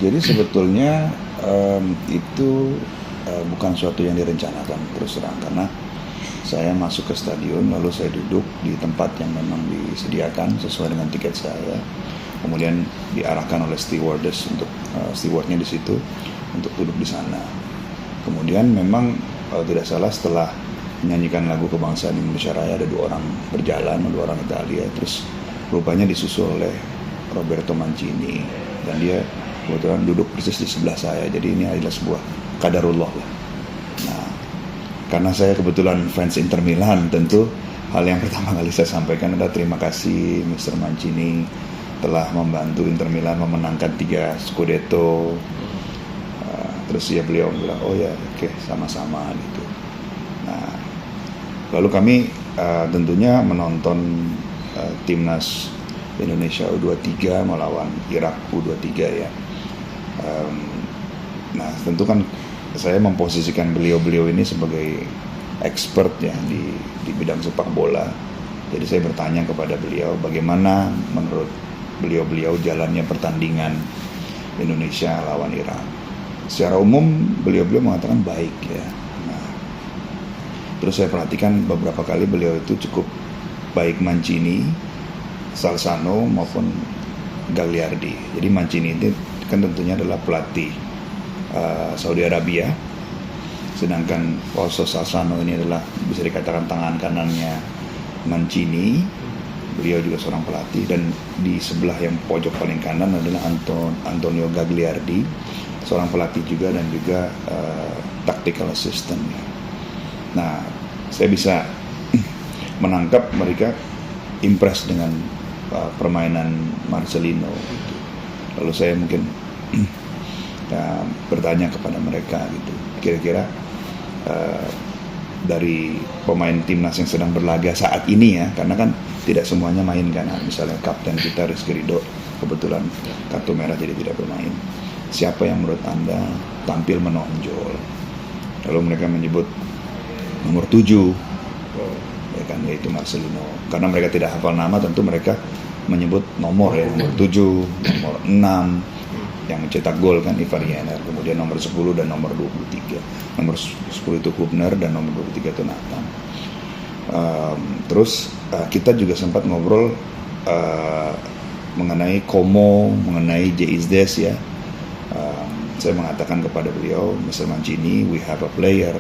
Jadi sebetulnya itu bukan suatu yang direncanakan terus terang, karena saya masuk ke stadion lalu saya duduk di tempat yang memang disediakan sesuai dengan tiket saya, kemudian diarahkan oleh stewardess untuk stewardnya di situ untuk duduk di sana. Kemudian memang tidak salah setelah menyanyikan lagu kebangsaan Indonesia Raya ada dua orang berjalan, dua orang Italia, terus rupanya disusul oleh Roberto Mancini dan dia kebetulan duduk persis di sebelah saya. Jadi ini adalah sebuah qadarullah lah. Nah, karena saya kebetulan fans Inter Milan, tentu hal yang pertama kali saya sampaikan adalah terima kasih Mr. Mancini telah membantu Inter Milan memenangkan 3 Scudetto. Terus ya beliau bilang, oh ya oke, sama-sama gitu. Nah, lalu kami tentunya menonton timnas Indonesia U23 melawan Irak U23 ya. Nah tentu kan saya memposisikan beliau-beliau ini sebagai expert ya di bidang sepak bola. Jadi saya bertanya kepada beliau bagaimana menurut beliau-beliau jalannya pertandingan Indonesia lawan Irak. Secara umum beliau-beliau mengatakan baik ya. Nah, terus saya perhatikan beberapa kali beliau itu cukup baik Mancini, Salzano maupun Gagliardi. Jadi Mancini itu kan tentunya adalah pelatih Saudi Arabia, sedangkan Fausto Salzano ini adalah bisa dikatakan tangan kanannya Mancini. Beliau juga seorang pelatih, dan di sebelah yang pojok paling kanan adalah Antonio Gagliardi, seorang pelatih juga dan juga tactical assistant. Nah, saya bisa menangkap mereka impress dengan permainan Marcelino gitu. Lalu saya mungkin bertanya kepada mereka gitu, kira-kira dari pemain timnas yang sedang berlaga saat ini ya, karena kan tidak semuanya main kan, misalnya kapten kita Rizky Ridho kebetulan kartu merah jadi tidak bermain, siapa yang menurut Anda tampil menonjol? Lalu mereka menyebut nomor 7 ya kan, yaitu Marcelino. Karena mereka tidak hafal nama, tentu mereka menyebut nomor ya, nomor 7, nomor 6 yang mencetak gol kan Ivar Jenner, kemudian nomor 10 dan nomor 23. Nomor 10 itu Hubner dan nomor 23 itu Nathan. Terus kita juga sempat ngobrol mengenai Como, mengenai Jeizdes ya. Saya mengatakan kepada beliau, Mr. Mancini, we have a player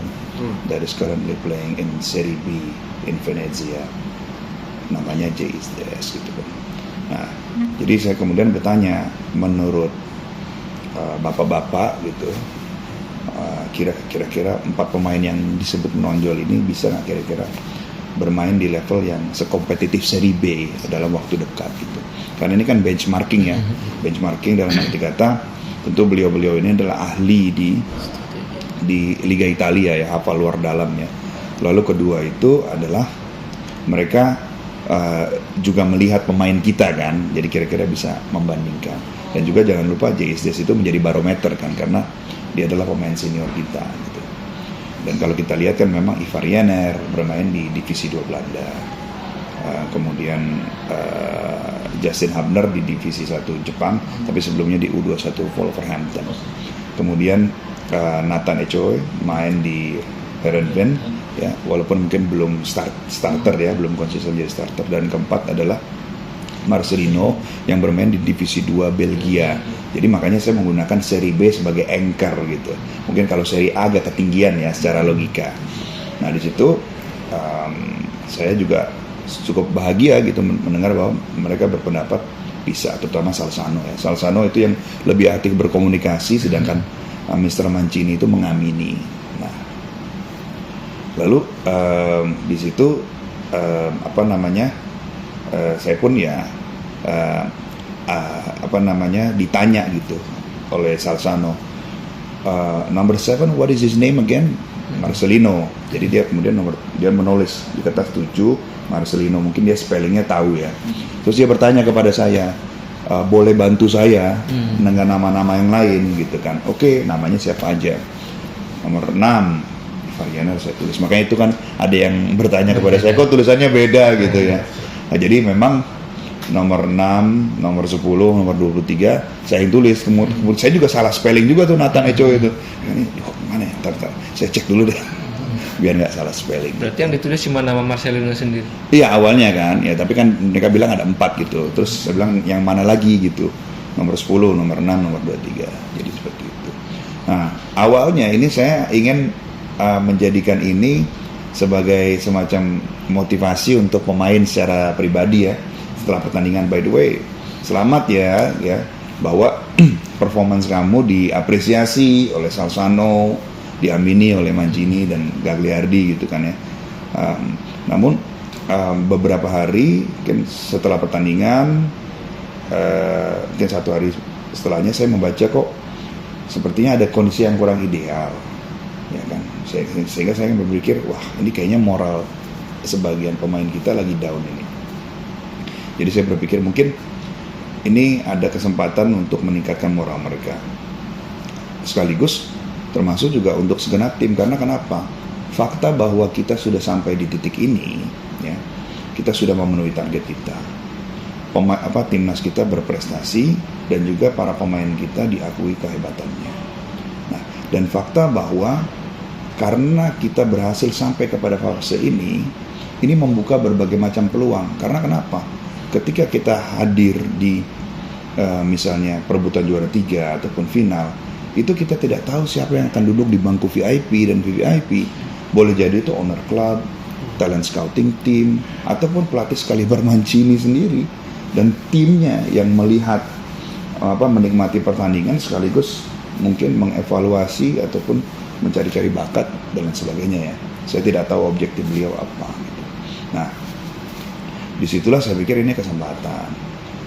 that is currently playing in Serie B in Venezia, namanya Jeizdes gitu kan. Nah, jadi saya kemudian bertanya, menurut bapak-bapak gitu, kira-kira 4 pemain yang disebut menonjol ini bisa nggak kira-kira bermain di level yang sekompetitif Serie B dalam waktu dekat gitu. Karena ini kan benchmarking ya, benchmarking dalam arti kata tentu beliau-beliau ini adalah ahli di Liga Italia ya, hafal luar dalam ya. Lalu kedua itu adalah mereka juga melihat pemain kita kan, jadi kira-kira bisa membandingkan. Dan juga jangan lupa Jeizdes itu menjadi barometer kan, karena dia adalah pemain senior kita gitu. Dan kalau kita lihat kan memang Ivar Jenner bermain di divisi 2 Belanda, kemudian Justin Hubner di divisi 1 Jepang, tapi sebelumnya di U21 Wolverhampton. Kemudian Nathan Echoi main di Heerenveen ya, walaupun mungkin belum starter ya, belum konsisten jadi starter. Dan keempat adalah Marcelino yang bermain di divisi 2 Belgia. Jadi makanya saya menggunakan seri B sebagai anchor gitu. Mungkin kalau seri A agak ketinggian ya secara logika. Nah di situ saya juga cukup bahagia gitu mendengar bahwa mereka berpendapat bisa, terutama Salzano ya. Salzano itu yang lebih aktif berkomunikasi, sedangkan Mr. Mancini itu mengamini. Nah, lalu di situ saya pun ya ditanya gitu oleh Salzano, number 7 what is his name again? Marcelino. Jadi dia kemudian dia menulis di kertas 7 Marcelino, mungkin dia spellingnya tahu ya. Terus dia bertanya kepada saya, boleh bantu saya dengan nama-nama yang lain gitu kan. Oke, namanya siapa aja? Nomor 6 Ivar Jenner saya tulis. Makanya itu kan ada yang bertanya kepada saya, kok tulisannya beda gitu ya. Nah, jadi memang nomor 6, nomor 10, nomor 23 saya yang tulis. Kemudian saya juga salah spelling juga tuh Nathan Echo itu. Ini mana ya? Ntar, saya cek dulu deh. Biar nggak salah spelling. Berarti yang ditulis cuma nama Marcelino sendiri? Iya awalnya kan, ya tapi kan mereka bilang ada 4 gitu. Terus saya bilang yang mana lagi gitu. Nomor 10, nomor 6, nomor 23. Jadi seperti itu. Nah awalnya ini saya ingin menjadikan ini sebagai semacam motivasi untuk pemain secara pribadi ya. Setelah pertandingan, by the way, selamat ya bahwa performance kamu diapresiasi oleh Salzano, diamini oleh Mancini dan Gagliardi gitu kan ya. Namun beberapa hari setelah pertandingan, mungkin 1 hari setelahnya saya membaca kok sepertinya ada kondisi yang kurang ideal, ya kan. Sehingga saya berpikir, wah ini kayaknya moral sebagian pemain kita lagi down ini. Jadi saya berpikir mungkin ini ada kesempatan untuk meningkatkan moral mereka. Sekaligus termasuk juga untuk segenap tim, karena kenapa? Fakta bahwa kita sudah sampai di titik ini, ya, kita sudah memenuhi target kita. Timnas kita berprestasi dan juga para pemain kita diakui kehebatannya. Nah, dan fakta bahwa karena kita berhasil sampai kepada fase ini membuka berbagai macam peluang. Karena kenapa? Ketika kita hadir di misalnya perebutan juara 3 ataupun final, itu kita tidak tahu siapa yang akan duduk di bangku VIP dan VVIP. Boleh jadi itu owner club, talent scouting team, ataupun pelatih sekaliber Mancini sendiri dan timnya yang melihat menikmati pertandingan sekaligus mungkin mengevaluasi ataupun mencari-cari bakat dan lain sebagainya ya. Saya tidak tahu objektif beliau apa gitu. Nah, disitulah saya pikir ini kesempatan.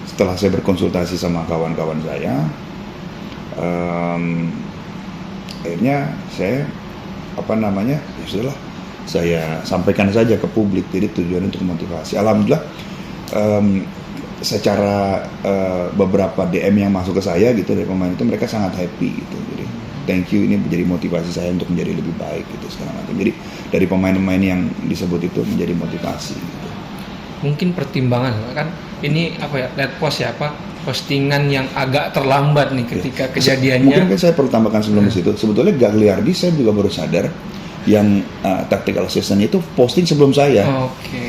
Setelah saya berkonsultasi sama kawan-kawan saya, akhirnya saya ya sudahlah, saya sampaikan saja ke publik. Jadi tujuan untuk motivasi. Alhamdulillah secara beberapa DM yang masuk ke saya gitu dari pemain itu, mereka sangat happy gitu. Jadi thank you, ini menjadi motivasi saya untuk menjadi lebih baik gitu segala macam. Jadi dari pemain-pemain yang disebut itu menjadi motivasi gitu. Mungkin pertimbangan kan ini lihat post postingan yang agak terlambat nih ketika kejadiannya. Mungkin kan saya perlu tambahkan sebelum itu, sebetulnya Gagliardi saya juga baru sadar yang tactical assistant itu posting sebelum saya.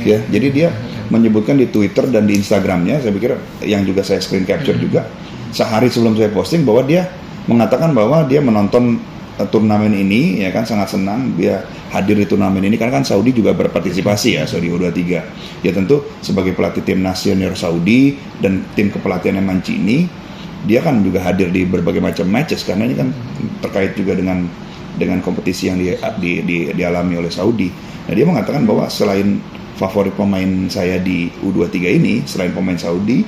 Ya, jadi dia menyebutkan di Twitter dan di Instagramnya, saya pikir yang juga saya screen capture juga sehari sebelum saya posting, bahwa dia mengatakan bahwa dia menonton turnamen ini, ya kan, sangat senang dia hadir di turnamen ini karena kan Saudi juga berpartisipasi ya, Saudi U23. Ya tentu sebagai pelatih timnas senior Saudi dan tim kepelatihannya Mancini, dia kan juga hadir di berbagai macam matches karena ini kan terkait juga dengan kompetisi yang dialami oleh Saudi. Nah, dia mengatakan bahwa selain favorit pemain saya di U23 ini, selain pemain Saudi,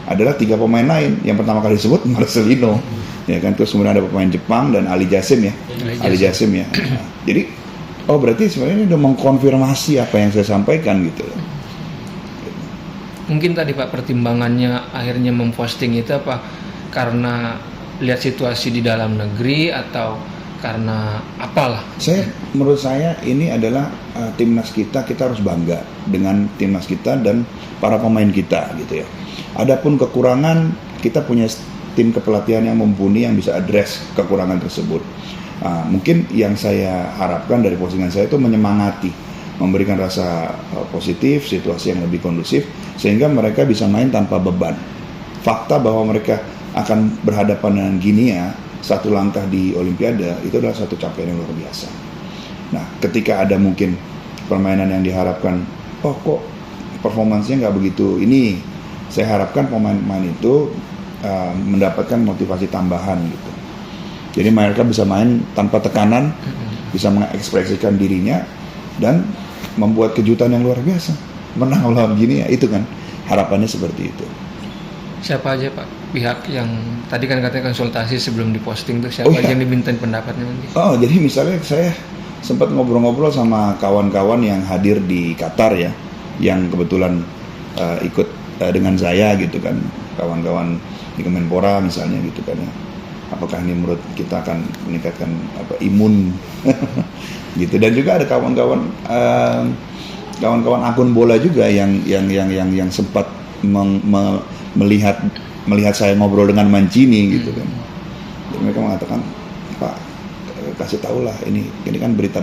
adalah 3 pemain lain. Yang pertama kali disebut Marcelino, ya kan, terus kemudian ada pemain Jepang dan Ali Jassim ya. Nah, jadi berarti sebenarnya ini udah mengkonfirmasi apa yang saya sampaikan gitu. Mungkin tadi Pak pertimbangannya akhirnya memposting itu apa? Karena lihat situasi di dalam negeri atau karena apalah? Menurut saya ini adalah timnas kita harus bangga dengan timnas kita dan para pemain kita gitu ya. Adapun kekurangan, kita punya tim kepelatihan yang mumpuni yang bisa address kekurangan tersebut. Mungkin yang saya harapkan dari postingan saya itu menyemangati, memberikan rasa positif, situasi yang lebih kondusif sehingga mereka bisa main tanpa beban. Fakta bahwa mereka akan berhadapan dengan Guinea, satu langkah di Olimpiade, itu adalah satu capaian yang luar biasa. Nah, ketika ada mungkin permainan yang diharapkan, kok performansnya nggak begitu ini, saya harapkan pemain-pemain itu mendapatkan motivasi tambahan gitu. Jadi mereka bisa main tanpa tekanan, bisa mengekspresikan dirinya dan membuat kejutan yang luar biasa. Menang lawan Guinea, itu kan harapannya seperti itu. Siapa aja Pak pihak yang tadi kan katanya konsultasi sebelum diposting tuh, siapa aja yang dimintain pendapatnya nanti? Jadi misalnya saya sempat ngobrol-ngobrol sama kawan-kawan yang hadir di Qatar ya, yang kebetulan ikut dengan saya gitu kan, kawan-kawan di Kemenpora misalnya gitu kan ya. Apakah ini menurut kita akan meningkatkan imun gitu, dan juga ada kawan-kawan akun bola juga yang sempat melihat saya ngobrol dengan Mancini gitu kan. Jadi mereka mengatakan, Pak, kasih tahu lah ini kan berita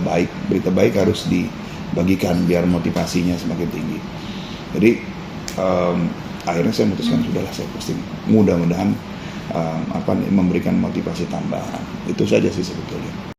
baik harus dibagikan biar motivasinya semakin tinggi. Jadi akhirnya saya memutuskan sudahlah saya posting, mudah-mudahan memberikan motivasi tambahan. Itu saja sih sebetulnya.